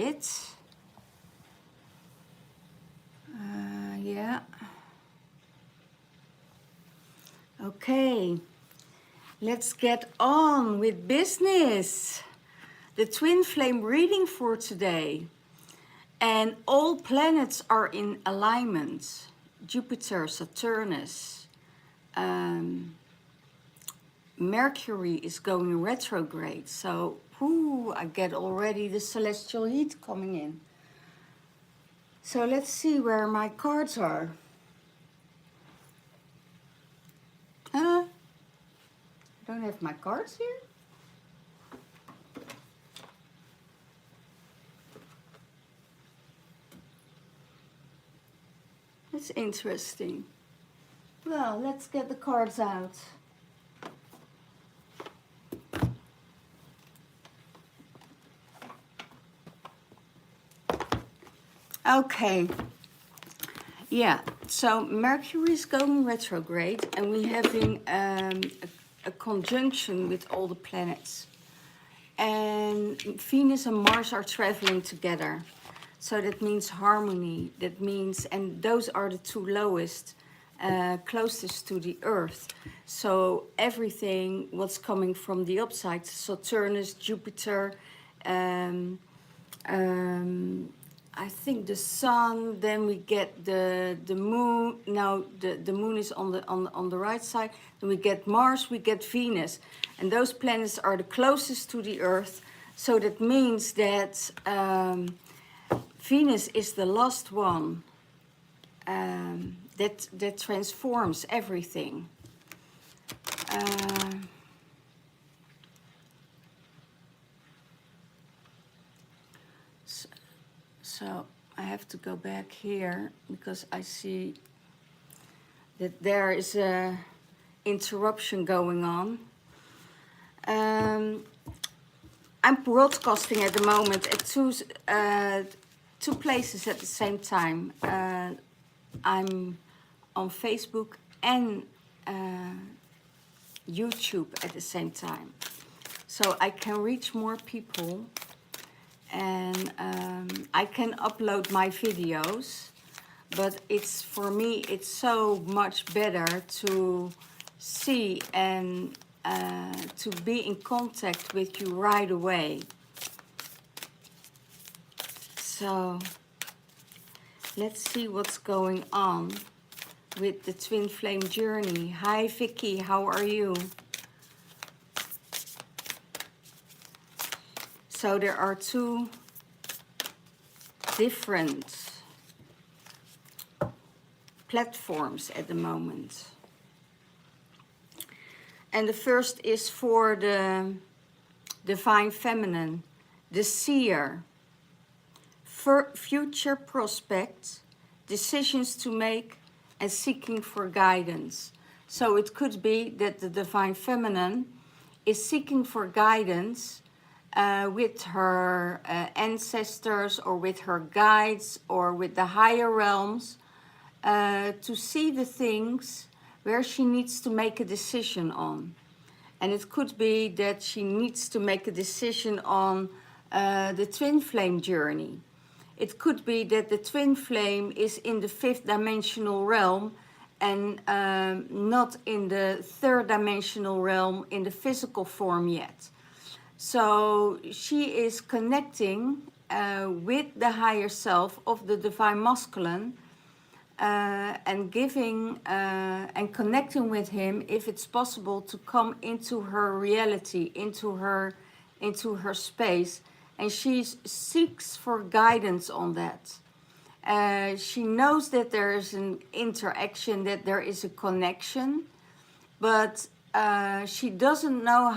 it. Yeah. Okay. Let's get on with business. The twin flame reading for today. And all planets are in alignment. Jupiter, Saturnus. Mercury is going retrograde. So, I get already the celestial heat coming in. So let's see where my cards are. I don't have my cards here. That's interesting. Well, let's get the cards out. Okay. Yeah, so Mercury is going retrograde and we're having a conjunction with all the planets. And Venus and Mars are traveling together. So that means harmony. That means, and those are the two lowest, closest to the Earth. So everything what's coming from the upside, Saturnus, Jupiter, I think the sun, then we get the moon. Now the moon is on the right side. Then we get Mars, we get Venus. And those planets are the closest to the Earth. So that means that Venus is the last one that transforms everything. So I have to go back here because I see that there is a interruption going on. I'm broadcasting at the moment at two places at the same time. I'm on Facebook and YouTube at the same time. So I can reach more people. And I can upload my videos, but it's for me it's so much better to see and to be in contact with you right away. So let's see what's going on with the twin flame journey. Hi Vicky, how are you? So there are two different platforms at the moment. And the first is for the divine feminine, the seer, for future prospects, decisions to make and seeking for guidance. So it could be that the divine feminine is seeking for guidance with her ancestors or with her guides or with the higher realms to see the things where she needs to make a decision on. And it could be that she needs to make a decision on the twin flame journey. It could be that the twin flame is in the fifth dimensional realm and not in the third dimensional realm in the physical form yet. So she is connecting with the higher self of the divine masculine and giving and connecting with him if it's possible to come into her reality, into her space, and she seeks for guidance on that. She knows that there is an interaction, that there is a connection, but she doesn't know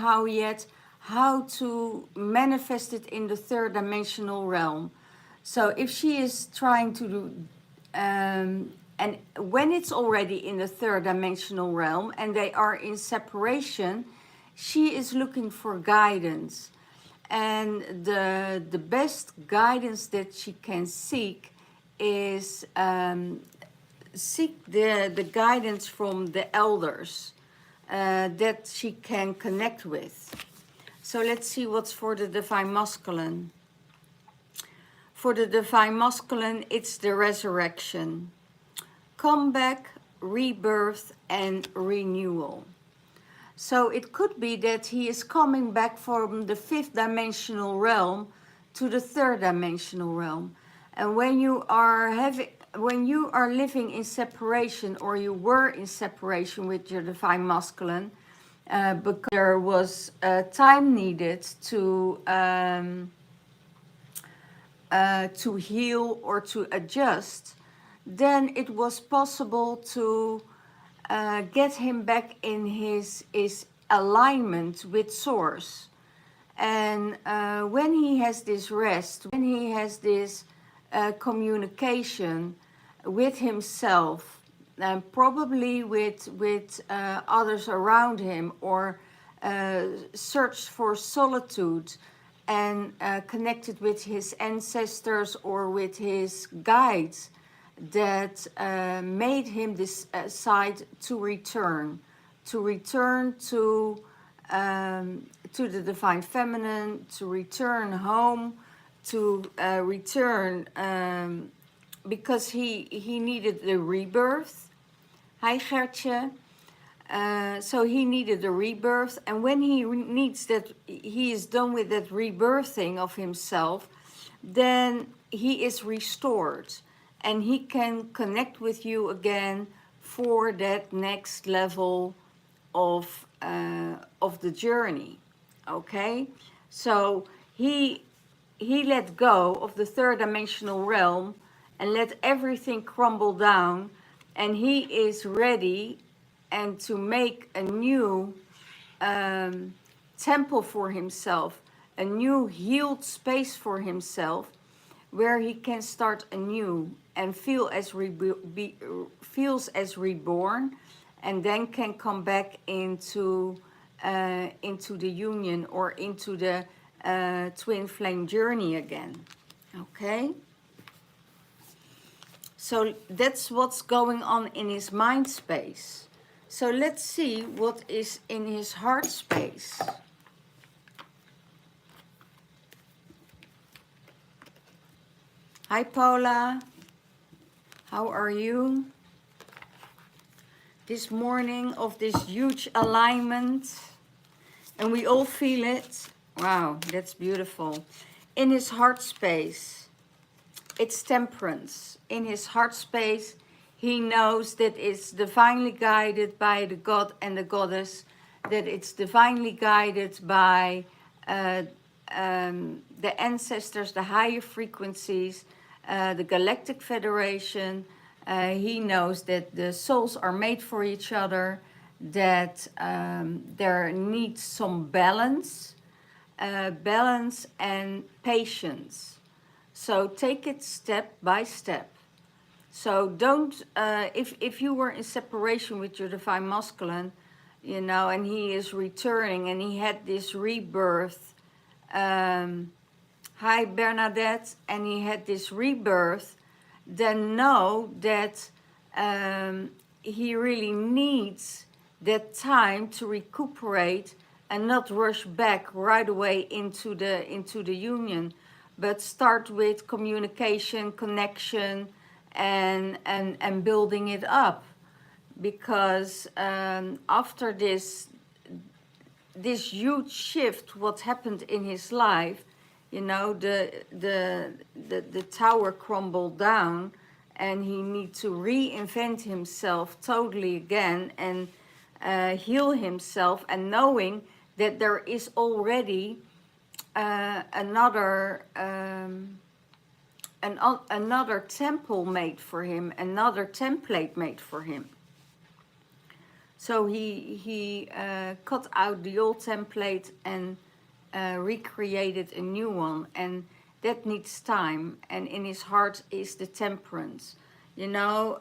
how to manifest it in the third dimensional realm. So if she is trying to do, and when it's already in the third dimensional realm and they are in separation, she is looking for guidance. And the best guidance that she can seek is seek the guidance from the elders that she can connect with. So let's see what's for the divine masculine. For the divine masculine, it's the resurrection. Comeback, rebirth, and renewal. So it could be that he is coming back from the fifth dimensional realm to the third dimensional realm. And when you are living in separation, or you were in separation with your divine masculine, because there was time needed to heal or to adjust, then it was possible to get him back in his alignment with source. And when he has this rest, when he has this communication with himself, and probably with others around him, or search for solitude, and connected with his ancestors or with his guides, that made him decide to return to the divine feminine, to return home, to return because he needed the rebirth. Hi Gertje. So he needed a rebirth, and when he needs that, he is done with that rebirthing of himself, then he is restored, and he can connect with you again for that next level of the journey. Okay, so he let go of the third dimensional realm and let everything crumble down, and he is ready and to make a new temple for himself, a new healed space for himself, where he can start anew and feels as reborn, and then can come back into the union, or into the twin flame journey again. Okay, so that's what's going on in his mind space. So let's see what is in his heart space. Hi Paula, how are you? This morning of this huge alignment, and we all feel it. Wow, that's beautiful. In his heart space, it's temperance. In his heart space, he knows that it's divinely guided by the god and the goddess, that it's divinely guided by the ancestors, the higher frequencies, the Galactic Federation. He knows that the souls are made for each other, that there needs some balance and patience. So take it step by step. So don't, if you were in separation with your divine masculine, you know, and he is returning and he had this rebirth, hi Bernadette, and he had this rebirth, then know that he really needs that time to recuperate and not rush back right away into the union, but start with communication, connection, and building it up, because after this huge shift, what happened in his life, you know, the tower crumbled down, and he needs to reinvent himself totally again, and heal himself, and knowing that there is already another temple made for him, another template made for him. So he cut out the old template and recreated a new one, and that needs time. And in his heart is the temperance, you know,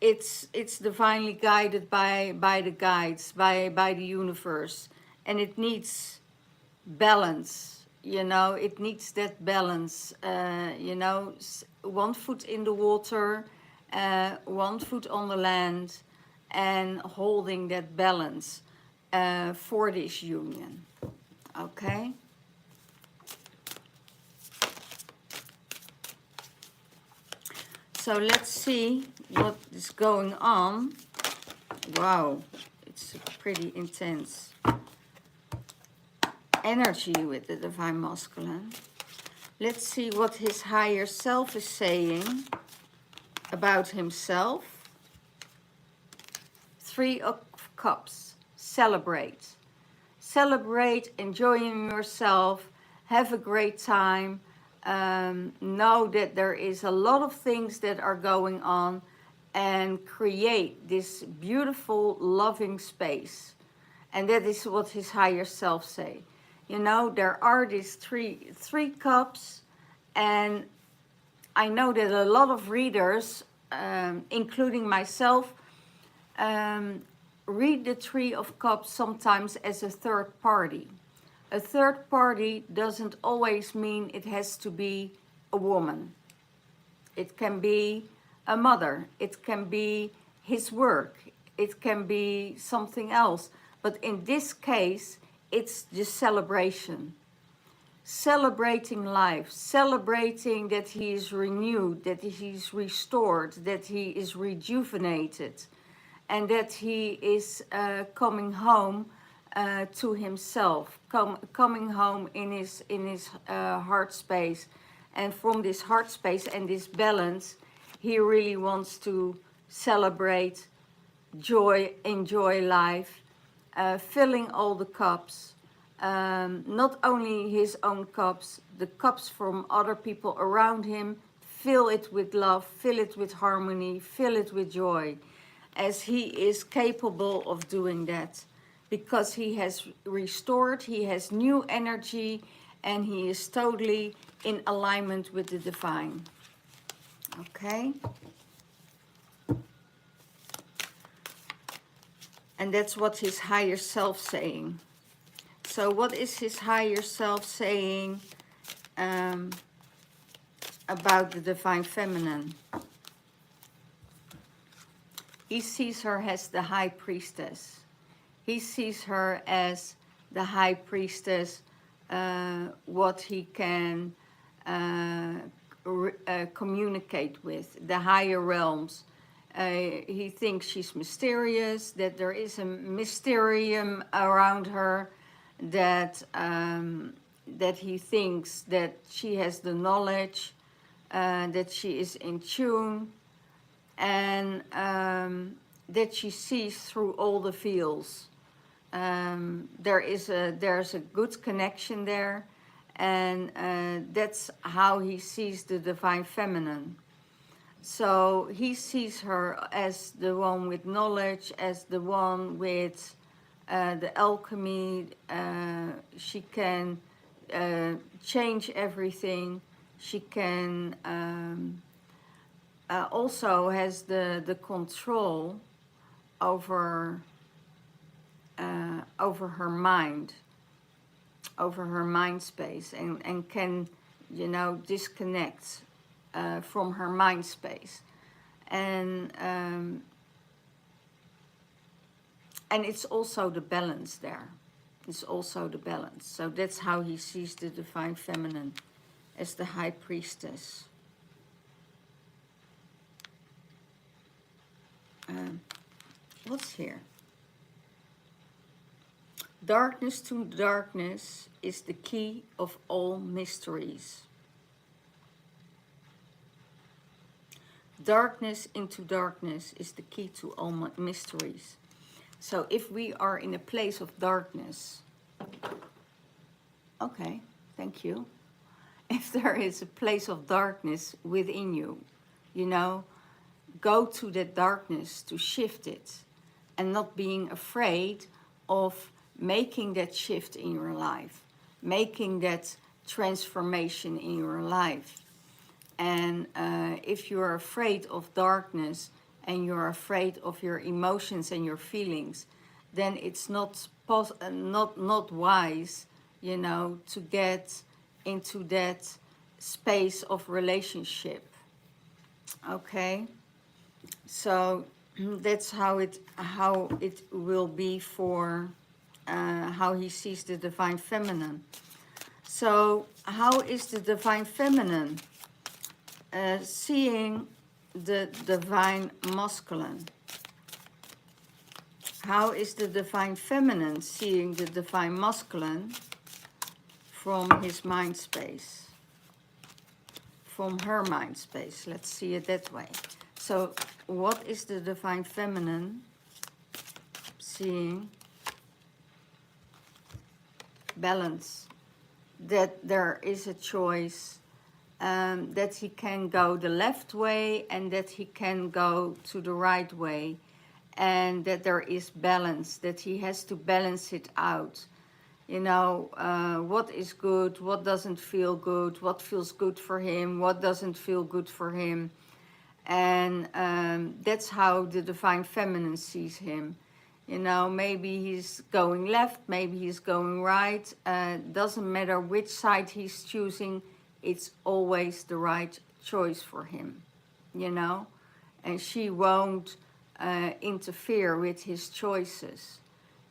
it's divinely guided by the guides, by the universe, and it needs balance. You know, it needs that balance, you know, 1 foot in the water, 1 foot on the land, and holding that balance for this union. Okay? So let's see what is going on. Wow, it's pretty intense energy with the Divine Masculine. Let's see what his higher self is saying about himself. 3 of Cups. Celebrate. Celebrate, enjoying yourself, have a great time. Know that there is a lot of things that are going on, and create this beautiful, loving space. And that is what his higher self say. You know, there are these three cups, and I know that a lot of readers, including myself, read the 3 of Cups sometimes as a third party. A third party doesn't always mean it has to be a woman. It can be a mother. It can be his work. It can be something else. But in this case, it's just celebration. Celebrating life. Celebrating that he is renewed, that he's restored, that he is rejuvenated, and that he is coming home to himself, coming home in his heart space. And from this heart space and this balance, he really wants to celebrate joy, enjoy life, filling all the cups, not only his own cups, the cups from other people around him. Fill it with love, fill it with harmony, fill it with joy, as he is capable of doing that, because he has restored, he has new energy, and he is totally in alignment with the divine. Okay? And that's what his higher self saying. So what is his higher self saying about the divine feminine? He sees her as the high priestess. He sees her as the high priestess, what he can communicate with, the higher realms. He thinks she's mysterious, that there is a mysterium around her, that he thinks that she has the knowledge, that she is in tune, and that she sees through all the fields. There's a good connection there, and that's how he sees the divine feminine. So he sees her as the one with knowledge, as the one with the alchemy. She can change everything. She can also has the control over her mind, over her mind space, and can, you know, disconnect from her mind space, and it's also the balance there. It's also the balance. So that's how he sees the divine feminine, as the high priestess. What's here? Darkness to darkness is the key of all mysteries. Darkness into darkness is the key to all mysteries. So if we are in a place of darkness, okay, thank you. If there is a place of darkness within you, you know, go to that darkness to shift it, and not being afraid of making that shift in your life, making that transformation in your life. And if you're afraid of darkness, and you're afraid of your emotions and your feelings, then it's not wise, you know, to get into that space of relationship. Okay, so that's how it will be for how he sees the divine feminine. So how is the divine feminine seeing the divine masculine? How is the divine feminine seeing the divine masculine from his mind space? From her mind space, let's see it that way. So what is the divine feminine seeing? Balance, that there is a choice, that he can go the left way and that he can go to the right way, and that there is balance, that he has to balance it out. You know, what is good, what doesn't feel good, what feels good for him, what doesn't feel good for him. And that's how the divine feminine sees him. You know, maybe he's going left, maybe he's going right. Doesn't matter which side he's choosing, it's always the right choice for him, you know. And she won't interfere with his choices.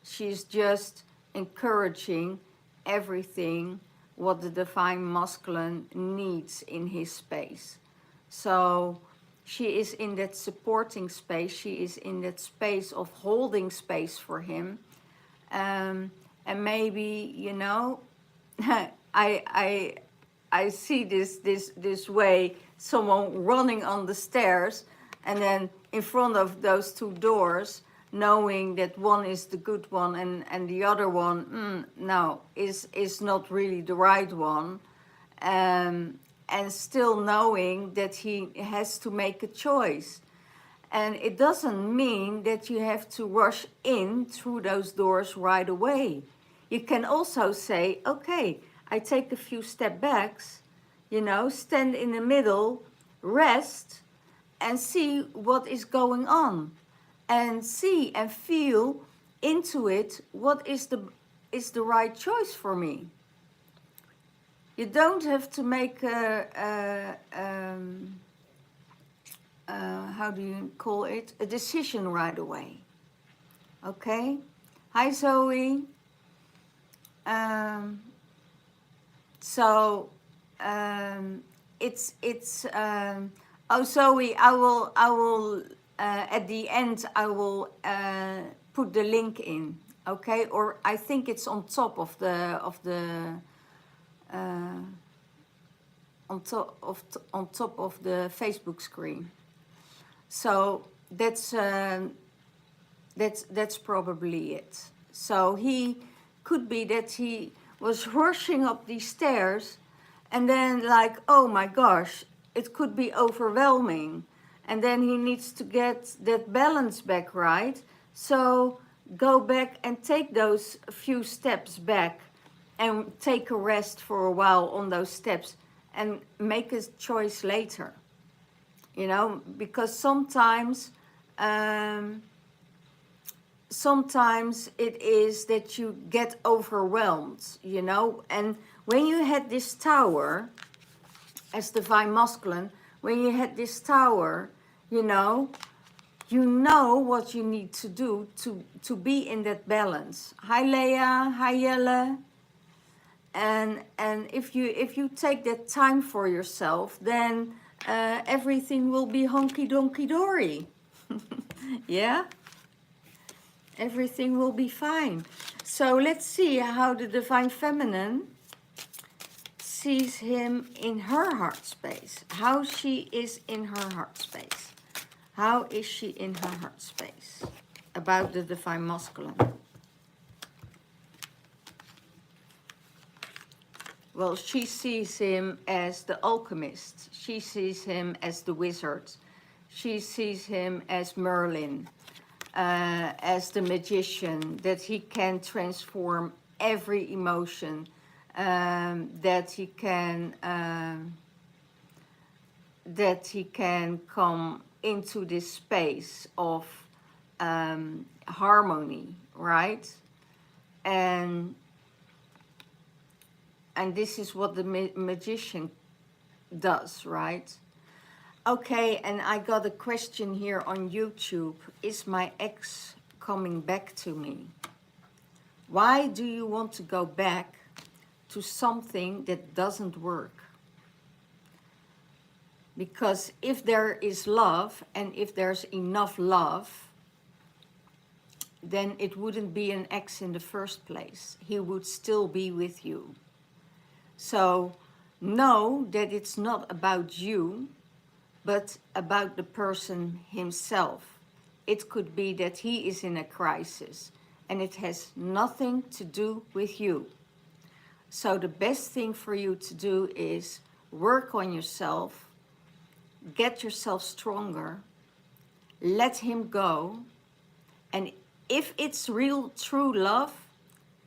She's just encouraging everything what the divine masculine needs in his space. So she is in that supporting space. She is in that space of holding space for him. And maybe, you know, I see this way, someone running on the stairs, and then in front of those two doors, knowing that one is the good one and the other one, no, is not really the right one. And still knowing that he has to make a choice. And it doesn't mean that you have to rush in through those doors right away. You can also say, okay, I take a few step backs, you know, stand in the middle, rest, and see what is going on. And see and feel into it, what is the right choice for me. You don't have to make how do you call it? A decision right away. Okay? Hi, Zoe. Oh, Zoe, I will at the end I will put the link in. Okay? Or I think it's on top of the on top of the Facebook screen. So that's probably it. So he could be that he was rushing up these stairs, and then like, oh my gosh, it could be overwhelming, and then he needs to get that balance back, right? So go back and take those few steps back and take a rest for a while on those steps and make a choice later. You know, because sometimes it is that you get overwhelmed, you know. And when you had this tower, as divine masculine, when you had this tower, you know what you need to do to be in that balance. Hi Leah, hi Jelle. And if you take that time for yourself, then everything will be honky-donkey-dory. Yeah? Everything will be fine. So let's see how the divine feminine sees him in her heart space. How she is in her heart space. How is she in her heart space about the divine masculine? Well, she sees him as the alchemist. She sees him as the wizard. She sees him as Merlin, as the magician, that he can transform every emotion, that he can come into this space of harmony, right? And this is what the magician does, right? Okay, and I got a question here on YouTube. Is my ex coming back to me? Why do you want to go back to something that doesn't work? Because if there is love, and if there's enough love, then it wouldn't be an ex in the first place. He would still be with you. So know that it's not about you, but about the person himself. It could be that he is in a crisis, and it has nothing to do with you. So the best thing for you to do is work on yourself, get yourself stronger, let him go, and if it's real, true love,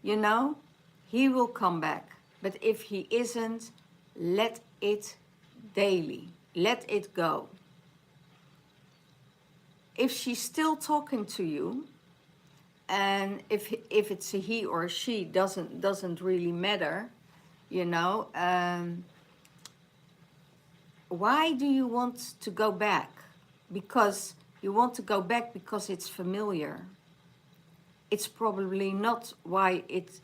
you know, he will come back. But if he isn't, let it daily, let it go. If she's still talking to you, and if it's a he or a she, doesn't really matter, you know, why do you want to go back? Because you want to go back because it's familiar. It's probably not why it,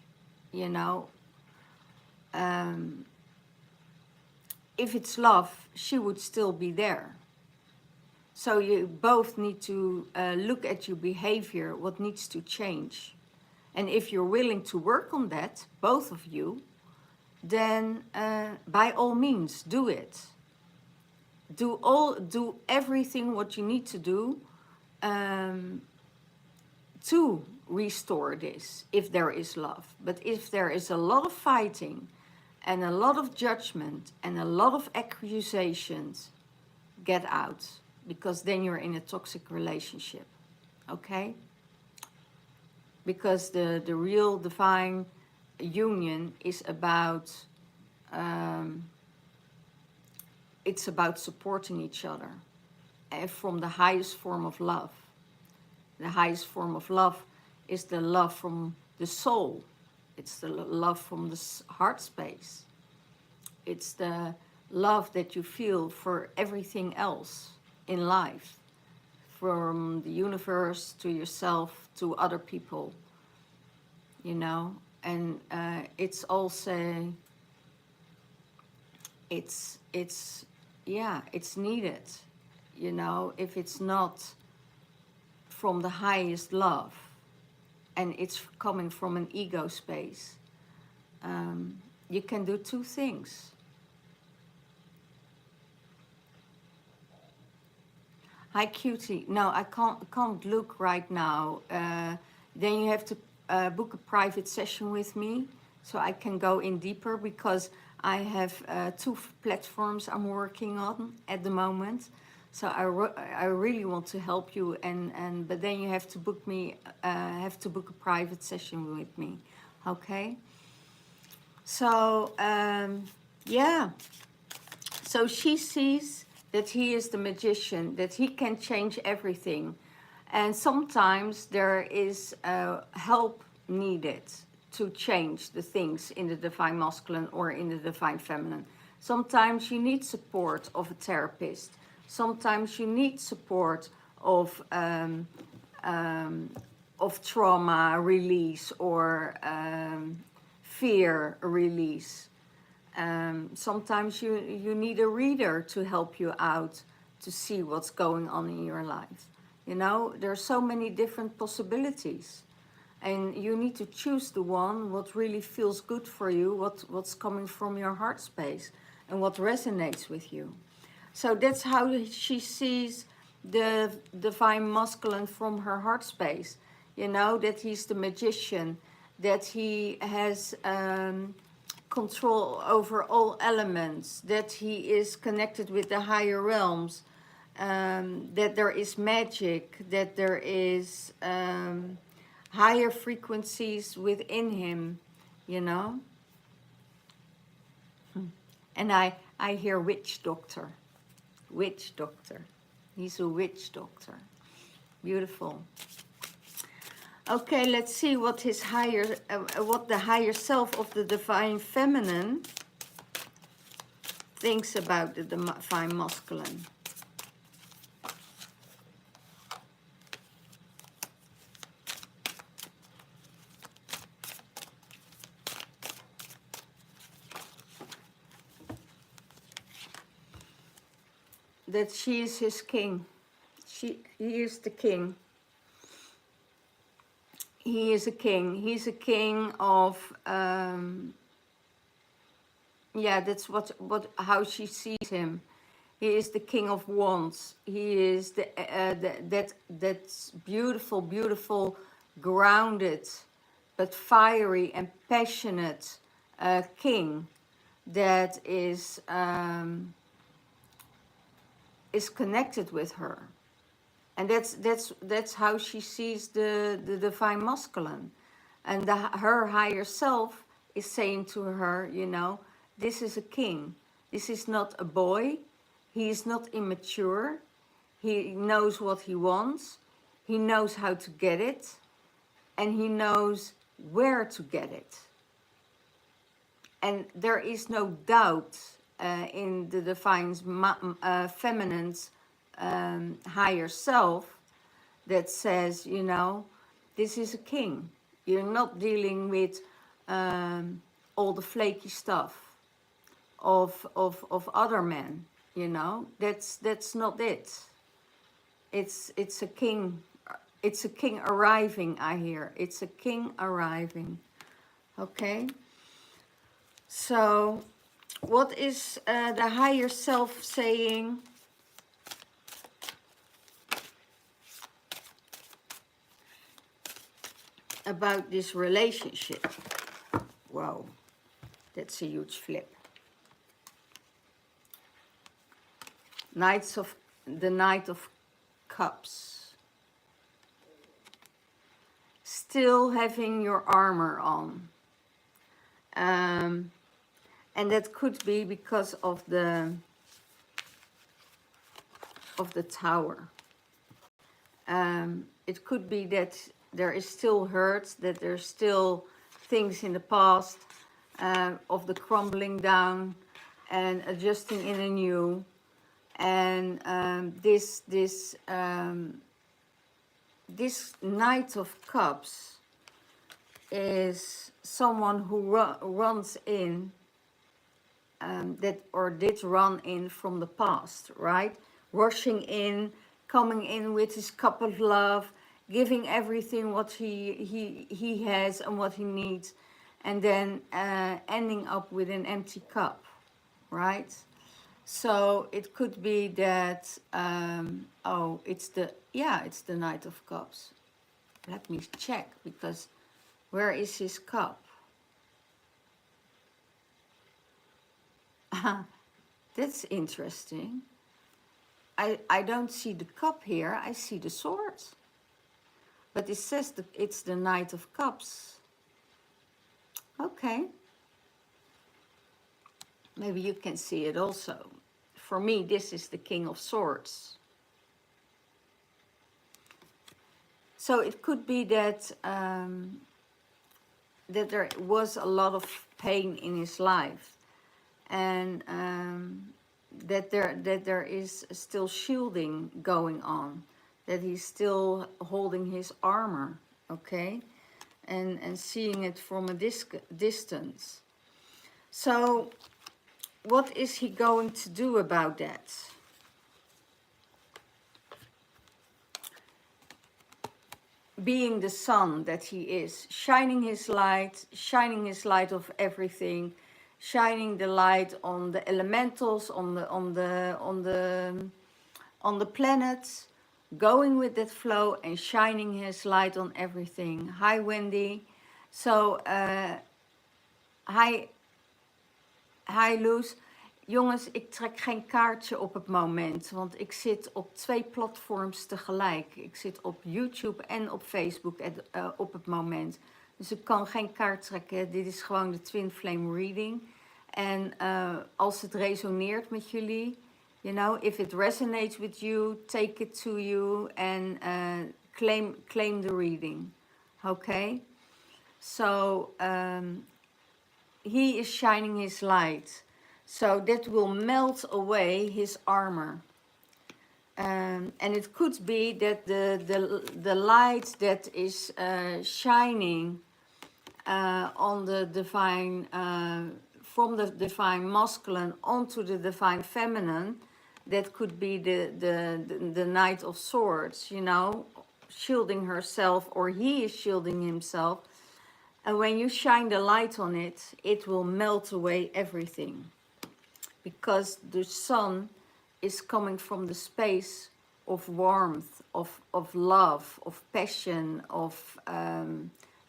you know, if it's love, she would still be there. So you both need to look at your behavior, what needs to change. And if you're willing to work on that, both of you, then by all means, do it. Do everything what you need to do to restore this, if there is love. But if there is a lot of fighting and a lot of judgment and a lot of accusations, get out, because then you're in a toxic relationship, okay? Because the real divine union is about, it's about supporting each other from the highest form of love. The highest form of love is the love from the soul. It's the love from the heart space. It's the love that you feel for everything else in life, from the universe to yourself to other people, you know. And it's also, it's needed, you know. If it's not from the highest love and it's coming from an ego space, you can do two things. Hi cutie, no, I can't look right now. Then you have to book a private session with me so I can go in deeper, because I have two platforms I'm working on at the moment. So I really want to help you, but then you have to book me, have to book a private session with me, okay? So yeah, so she sees that he is the magician, that he can change everything, and sometimes there is help needed to change the things in the divine masculine or in the divine feminine. Sometimes you need support of a therapist. Sometimes you need support of trauma release or fear release. Sometimes you need a reader to help you out to see what's going on in your life. You know, there are so many different possibilities. And you need to choose the one what really feels good for you, what's coming from your heart space and what resonates with you. So that's how she sees the divine masculine from her heart space. You know, that he's the magician, that he has control over all elements, that he is connected with the higher realms, that there is magic, that there is higher frequencies within him, you know. And I hear witch doctor. Witch doctor. He's a witch doctor. Beautiful. Okay, let's see what his what the higher self of the divine feminine thinks about the divine masculine. that she is his king. He is the king. He is a king. He's a king of, yeah, that's how she sees him. He is the king of wands. He is that's beautiful, beautiful, grounded, but fiery and passionate king that is connected with her. And that's how she sees the divine masculine. And her higher self is saying to her, you know, this is a king. This is not a boy. He is not immature. He knows what he wants. He knows how to get it. And he knows where to get it. And there is no doubt in the divine feminine's higher self that says, you know, this is a king. You're not dealing with all the flaky stuff of other men, you know. That's not it. It's a king. It's a king arriving, I hear. It's a king arriving. Okay. So what is the higher self saying? About this relationship. Wow, that's a huge flip. The Knight of Cups. Still having your armor on. And that could be because of the Tower. It could be that there is still hurt, that there's still things in the past of the crumbling down and adjusting in anew. And this Knight of Cups is someone who runs in, did run in from the past, right? Rushing in, coming in with his cup of love, giving everything what he has and what he needs, and then ending up with an empty cup, right? So it could be that, it's the Knight of Cups. Let me check, because where is his cup? That's interesting. I don't see the cup here, I see the sword. But it says that it's the Knight of Cups. Okay. Maybe you can see it also. For me, this is the King of Swords. So it could be that that there was a lot of pain in his life, and that there is still shielding going on, that he's still holding his armor, okay, and seeing it from a distance. So what is he going to do about that? Being the sun that he is, shining his light of everything, shining the light on the elementals, on the planets, going with that flow and shining his light on everything. Hi Wendy. So hi Loes. Jongens, ik trek geen kaartje op het moment, want ik zit op 2 platforms tegelijk. Ik zit op YouTube en op Facebook op het moment. Dus ik kan geen kaart trekken. Dit is gewoon de Twinflame reading. En als het resoneert met jullie, you know, if it resonates with you, take it to you and claim the reading. Okay? So he is shining his light. So that will melt away his armor. And it could be that the light that is shining on the divine, from the divine masculine onto the divine feminine, That could be the Knight of Swords, you know, shielding herself, or he is shielding himself. And when you shine the light on it, it will melt away everything. Because the sun is coming from the space of warmth, of love, of passion, of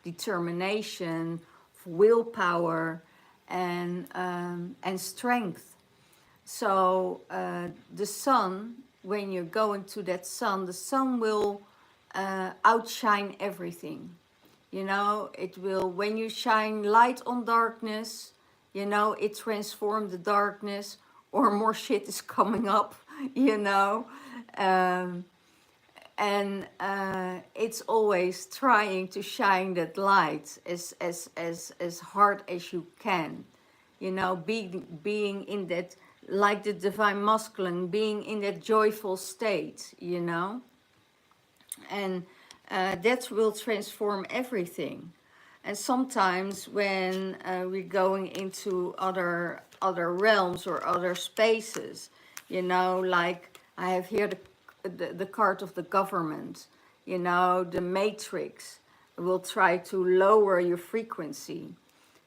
determination, of willpower, and strength. So the sun, when you're going to that sun, the sun will outshine everything. You know, it will, when you shine light on darkness, you know, it transforms the darkness, or more shit is coming up, you know. And it's always trying to shine that light as hard as you can. You know, being in that, like the divine masculine, being in that joyful state, you know. And that will transform everything. And sometimes when we're going into other realms or other spaces, you know, like I have here the card of the government, you know, the matrix will try to lower your frequency.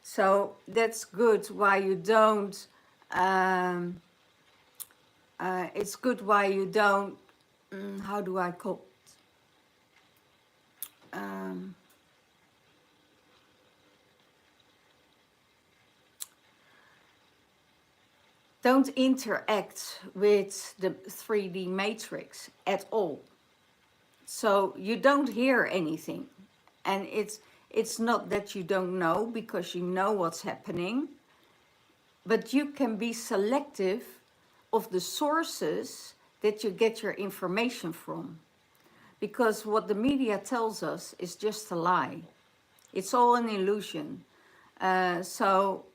So that's good why you don't, it's good why you don't, how do I call it? Don't interact with the 3D matrix at all. So you don't hear anything. And it's not that you don't know, because you know what's happening, but you can be selective of the sources that you get your information from. Because what the media tells us is just a lie. It's all an illusion. So,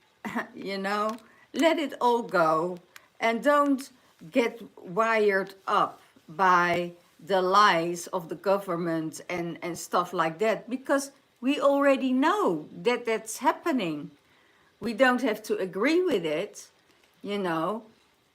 you know, let it all go, and don't get wired up by the lies of the government and stuff like that, because we already know that that's happening. We don't have to agree with it, you know,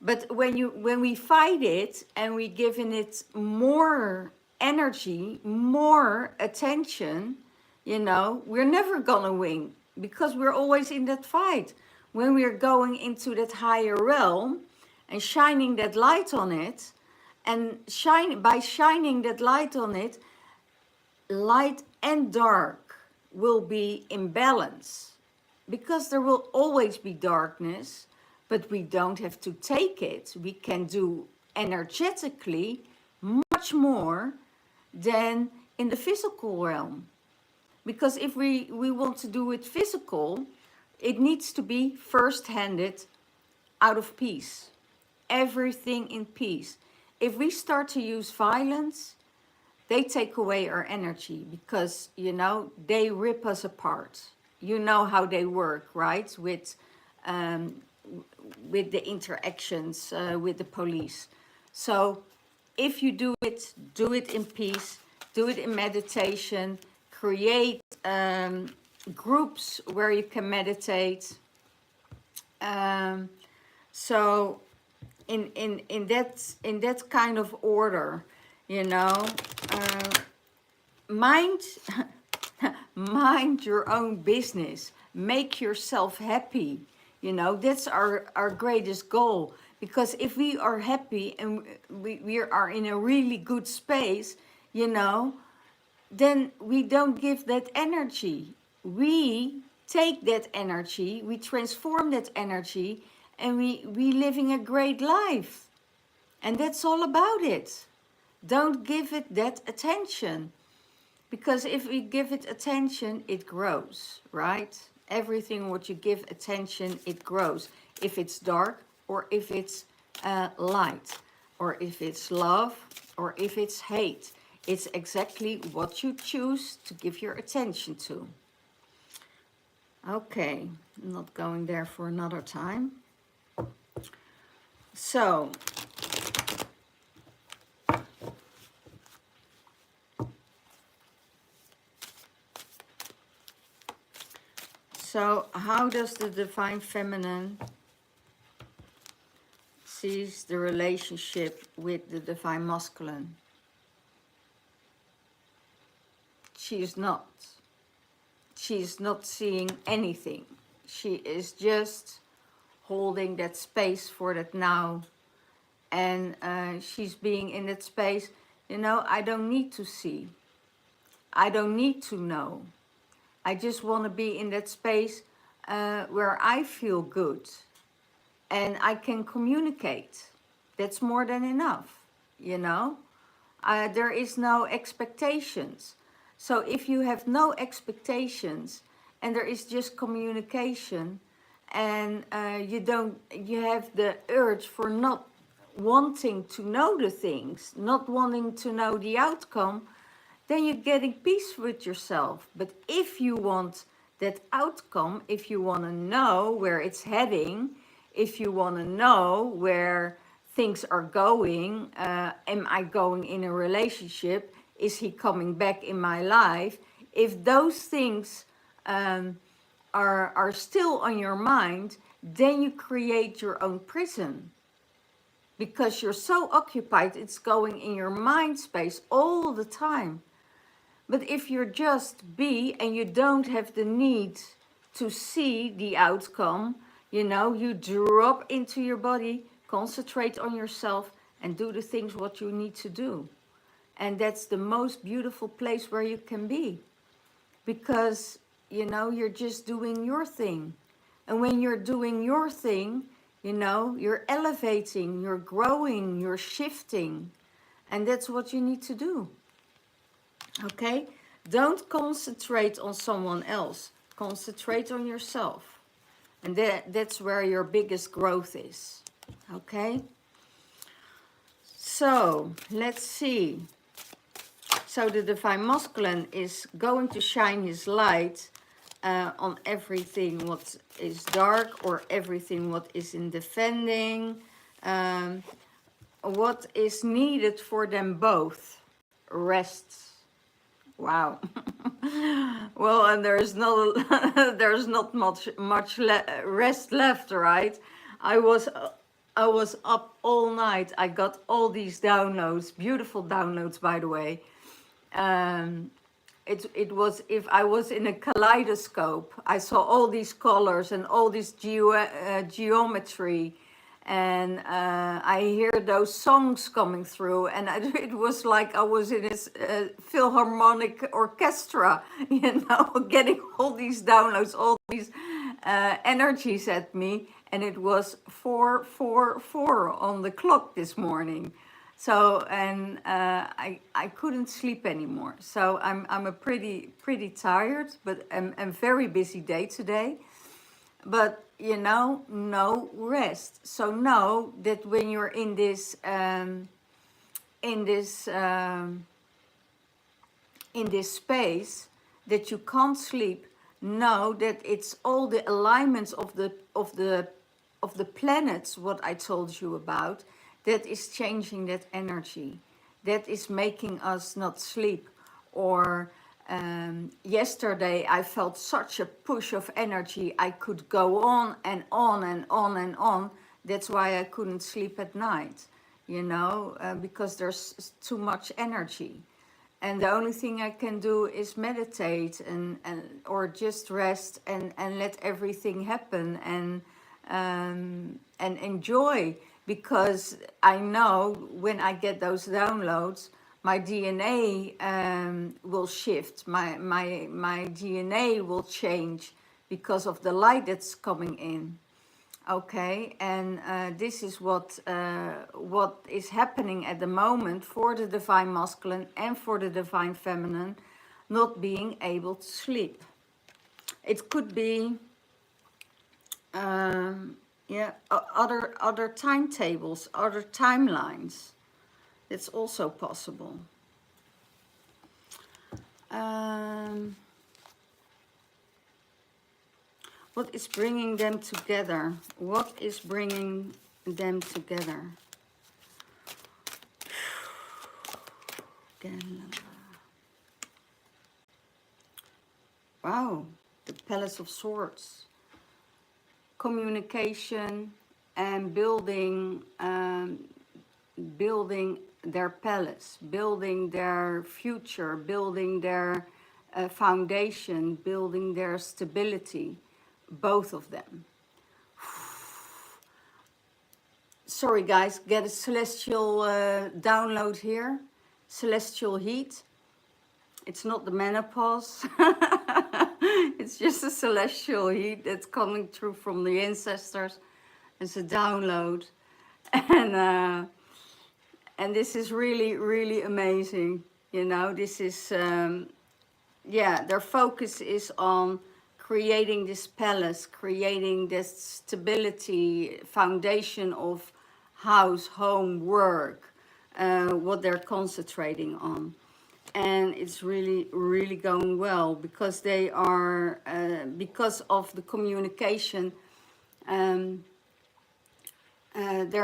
but when we fight it and we giving it more energy, more attention, you know, we're never gonna win, because we're always in that fight. When we're going into that higher realm and shining that light on it, and by shining that light on it, light and dark will be in balance, because there will always be darkness, but we don't have to take it. We can do energetically much more than in the physical realm. Because if we want to do it physical, it needs to be first-handed, out of peace. Everything in peace. If we start to use violence, they take away our energy, because, you know, they rip us apart. You know how they work, right? With the interactions with the police. So if you do it in peace, do it in meditation, create groups where you can meditate. So in that kind of order, you know, mind mind your own business, make yourself happy. You know, that's our greatest goal. Because if we are happy and we are in a really good space, you know, then we don't give that energy. We take that energy, we transform that energy, and we living a great life. And that's all about it. Don't give it that attention. Because if we give it attention, it grows, right? Everything what you give attention, it grows. If it's dark, or if it's light, or if it's love, or if it's hate. It's exactly what you choose to give your attention to. Okay, I'm not going there for another time. So, how does the divine feminine sees the relationship with the divine masculine. She is not. She is not seeing anything. She is just holding that space for that now. And she's being in that space, you know, I don't need to see. I don't need to know. I just want to be in that space where I feel good. And I can communicate. That's more than enough, you know. There is no expectations. So if you have no expectations and there is just communication, and you have the urge for not wanting to know the things, not wanting to know the outcome, then you're getting peace with yourself. But if you want that outcome, if you want to know where it's heading, if you want to know where things are going, am I going in a relationship? Is he coming back in my life? If those things are still on your mind, then you create your own prison. Because you're so occupied, it's going in your mind space all the time. But if you're just be and you don't have the need to see the outcome, you know, you drop into your body, concentrate on yourself and do the things what you need to do. And that's the most beautiful place where you can be. Because, you know, you're just doing your thing. And when you're doing your thing, you know, you're elevating, you're growing, you're shifting. And that's what you need to do. Okay? Don't concentrate on someone else. Concentrate on yourself. And that's where your biggest growth is. Okay? So, let's see. So the divine masculine is going to shine his light on everything what is dark, or everything what is in defending. What is needed for them both? Rest. Wow. Well, and there's not much rest left, right? I was up all night. I got all these downloads, beautiful downloads, by the way. It was, if I was in a kaleidoscope, I saw all these colors and all this geometry, and I hear those songs coming through, and it was like I was in a philharmonic orchestra, you know, getting all these downloads, all these energies at me, and it was 4:44 on the clock this morning. So, and I couldn't sleep anymore. So I'm a pretty tired, but a very busy day today. But you know, no rest. So know that when you're in this space that you can't sleep, know that it's all the alignments of the planets, what I told you about, that is changing that energy, that is making us not sleep. Or yesterday I felt such a push of energy, I could go on and on and on and on. That's why I couldn't sleep at night, you know, because there's too much energy. And the only thing I can do is meditate and or just rest and let everything happen and enjoy. Because I know when I get those downloads, my DNA will shift, my DNA will change because of the light that's coming in. Okay, and this is what is happening at the moment for the divine masculine and for the divine feminine, not being able to sleep. It could be yeah, other timetables, other timelines. It's also possible. What is bringing them together? What is bringing them together? Wow, the Palace of Swords. Communication, and building their palace, building their future, building their foundation, building their stability, both of them. Sorry guys, get a celestial download here. Celestial heat. It's not the menopause. It's just a celestial heat that's coming through from the ancestors. It's a download. And this is really, really amazing. You know, this is, yeah, their focus is on creating this palace, creating this stability, foundation of house, home, work, what they're concentrating on. And it's really, really going well because they are, because of the communication, they're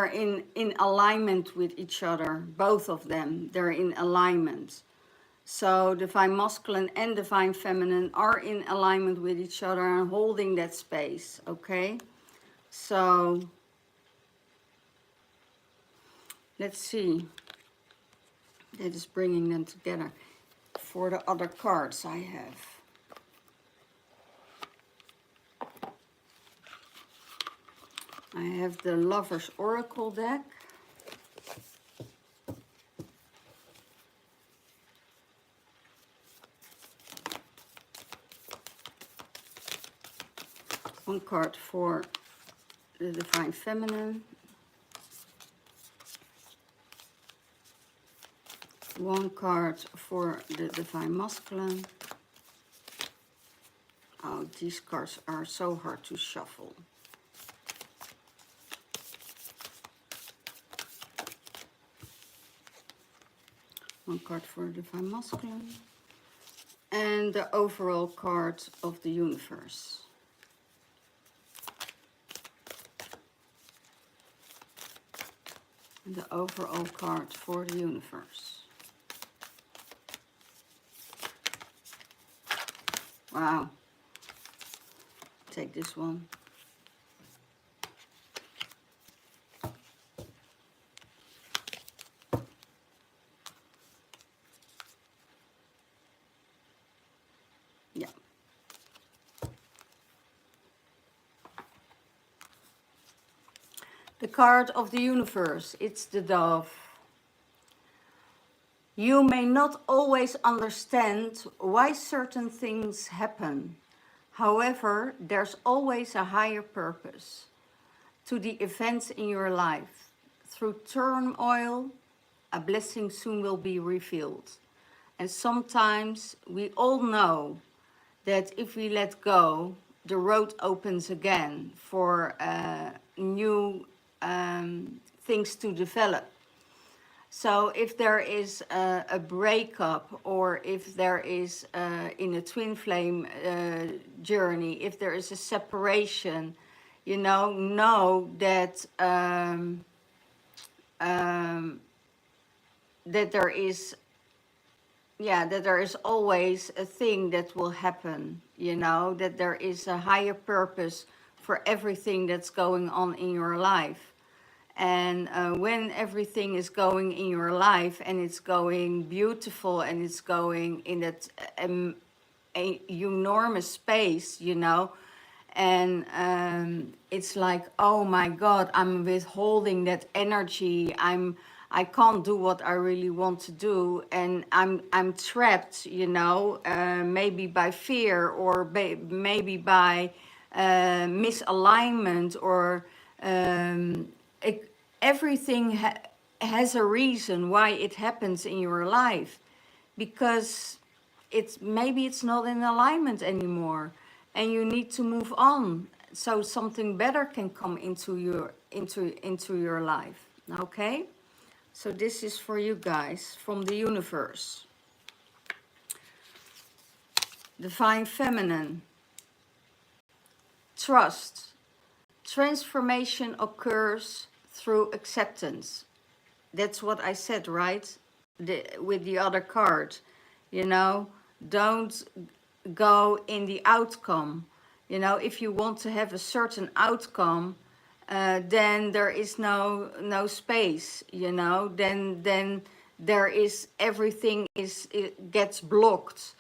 in alignment with each other, both of them, they're in alignment. So divine masculine and divine feminine are in alignment with each other and holding that space, okay? So let's see. That is bringing them together. For the other cards I have. I have the Lover's Oracle deck. One card for the Divine Feminine. One card for the Divine Masculine. Oh, these cards are so hard to shuffle. One card for the Divine Masculine. And the overall card of the universe. And the overall card for the universe. Wow. Take this one. Yeah. The card of the universe, it's the dove. You may not always understand why certain things happen. However, there's always a higher purpose to the events in your life. Through turmoil, a blessing soon will be revealed. And sometimes we all know that if we let go, the road opens again for new things to develop. So if there is a breakup, or if there is in a twin flame journey, if there is a separation, you know that that there is, yeah, that there is always a thing that will happen, you know, that there is a higher purpose for everything that's going on in your life. And when everything is going in your life and it's going beautiful and it's going in that enormous space, you know, and it's like, oh my God, I'm withholding that energy. I can't do what I really want to do, and I'm trapped, you know, maybe by fear, or maybe by misalignment, or everything has a reason why it happens in your life, because maybe it's not in alignment anymore, and you need to move on so something better can come into your life. Okay, so this is for you guys from the universe. Divine Feminine. Trust. Transformation occurs through acceptance. That's what I said, right? With the other card, you know, don't go in the outcome. You know, if you want to have a certain outcome, then there is no space, you know. Then there is, everything is, it gets blocked.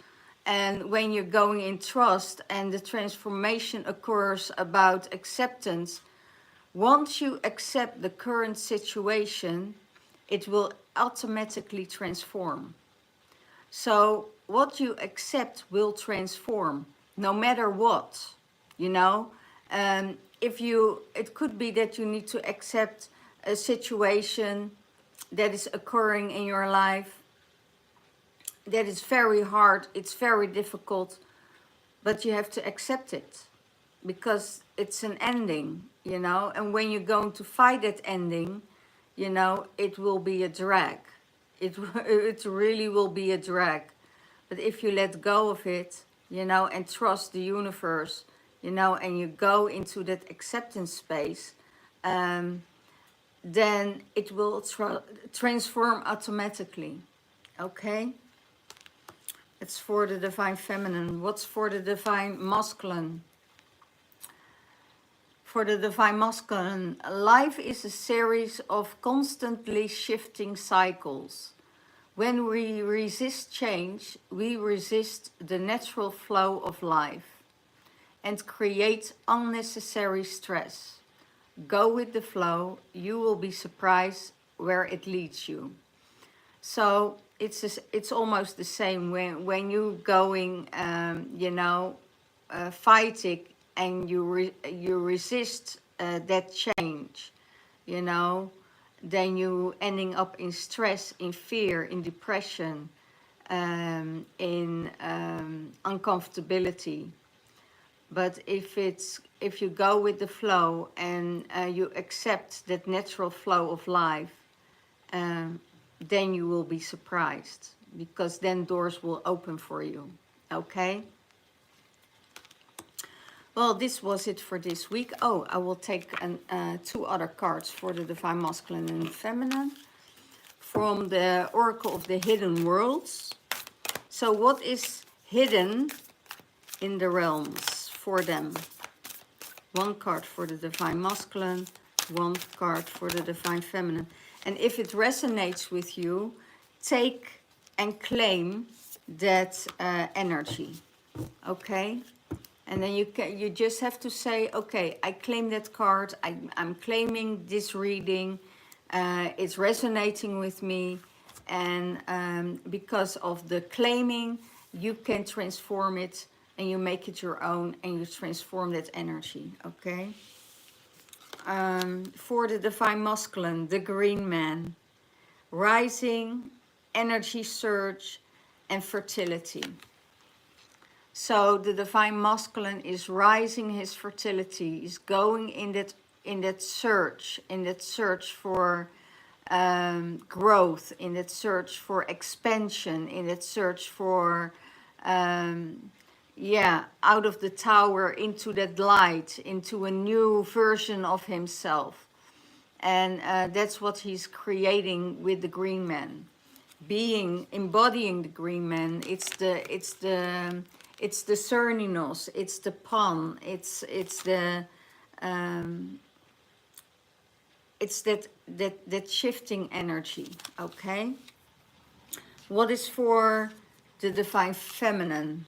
And when you're going in trust and the transformation occurs about acceptance, once you accept the current situation, it will automatically transform. So what you accept will transform, no matter what, you know. If you, it could be that you need to accept a situation that is occurring in your life that is very hard, it's very difficult, but you have to accept it because it's an ending, you know. And when you're going to fight that ending, you know, it will be a drag. It really will be a drag. But if you let go of it, you know, and trust the universe, you know, and you go into that acceptance space, then it will transform automatically. Okay? It's for the divine feminine. What's for the divine masculine? For the divine masculine, life is a series of constantly shifting cycles. When we resist change, we resist the natural flow of life and create unnecessary stress. Go with the flow, you will be surprised where it leads you. So it's almost the same when you're going, you know, fighting, and you resist that change, you know, then you ending up in stress, in fear, in depression, in uncomfortability. But if you go with the flow and you accept that natural flow of life, then you will be surprised, because then doors will open for you. Okay? Well, this was it for this week. Oh, I will take two other cards for the divine masculine and feminine from the Oracle of the Hidden Worlds. So what is hidden in the realms for them? One card for the divine masculine, one card for the divine feminine. And if it resonates with you, take and claim that energy. Okay? And then you just have to say, okay, I claim that card. I'm claiming this reading. It's resonating with me. And because of the claiming, you can transform it and you make it your own and you transform that energy. Okay? For the divine masculine, the green man. Rising, energy surge, and fertility. So the divine masculine is rising his fertility, is going in that search for growth, in that search for expansion, in that search for out of the tower into that light, into a new version of himself. And that's what he's creating with the green man, embodying the green man. It's the Cernunnos, it's the Pan, it's that shifting energy. Okay. What is for the divine feminine?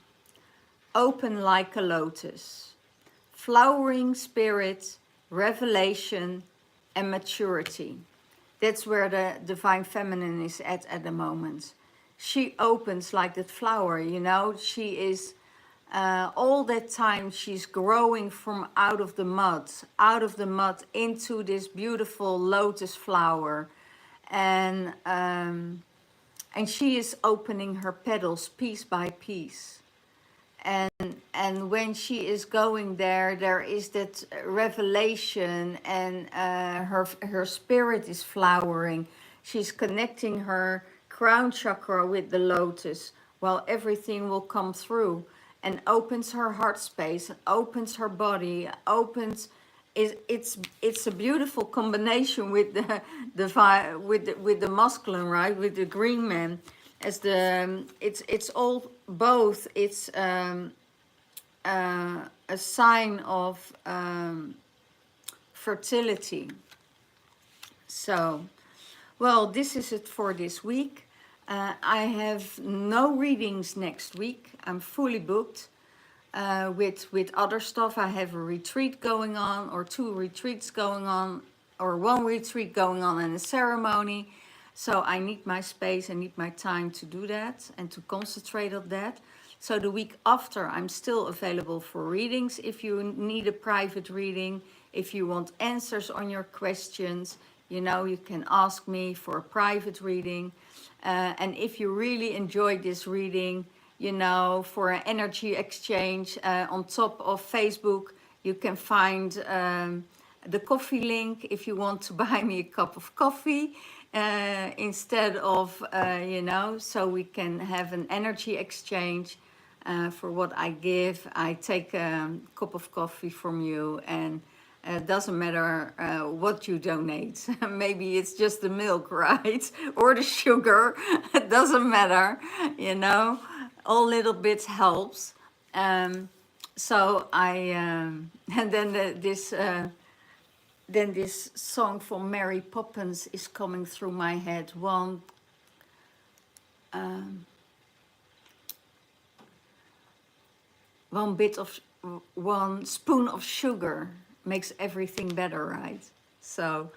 Open like a lotus, flowering spirit, revelation, and maturity. That's where the divine feminine is at the moment. She opens like that flower, you know. She is all that time she's growing from out of the mud into this beautiful lotus flower, and she is opening her petals piece by piece. And when she is going there is that revelation, and her spirit is flowering. She's connecting her crown chakra with the lotus, while everything will come through, and opens her heart space, opens her body, opens. It's a beautiful combination with the masculine, right? With the green man. As the it's all both. It's a sign of fertility. So, well, this is it for this week. I have no readings next week. I'm fully booked with other stuff. I have a retreat going on, or 2 retreats going on, or 1 retreat going on and a ceremony. So I need my space, I need my time to do that and to concentrate on that. So the week after, I'm still available for readings. If you need a private reading, if you want answers on your questions, you know, you can ask me for a private reading. And if you really enjoyed this reading, you know, for an energy exchange on top of Facebook, you can find the coffee link if you want to buy me a cup of coffee instead of, you know, so we can have an energy exchange. For what I give, I take a cup of coffee from you, and it doesn't matter what you donate. Maybe it's just the milk, right? Or the sugar. It doesn't matter, you know. All little bits helps. So I and then this song from Mary Poppins is coming through my head. One spoon of sugar makes everything better, right? So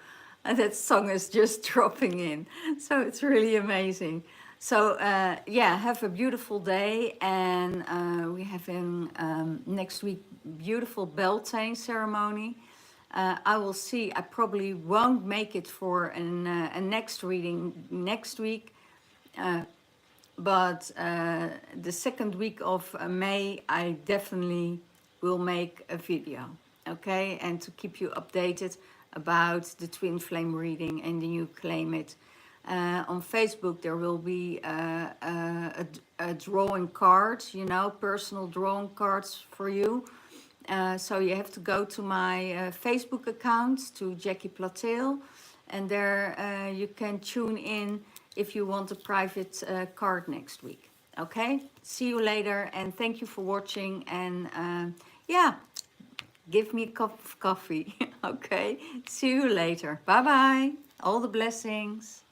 that song is just dropping in. So it's really amazing. So yeah, have a beautiful day, and we have next week beautiful Beltane ceremony. I will see. I probably won't make it for a next reading next week. But the second week of May, I definitely will make a video, okay? And to keep you updated about the Twinflame reading and the new Claim It. On Facebook, there will be a drawing card, you know, personal drawing cards for you. So you have to go to my Facebook account, to Jackie Platel, and there you can tune in if you want a private card next week. Okay, see you later, and thank you for watching. And yeah, give me a cup of coffee. Okay, see you later. Bye bye. All the blessings.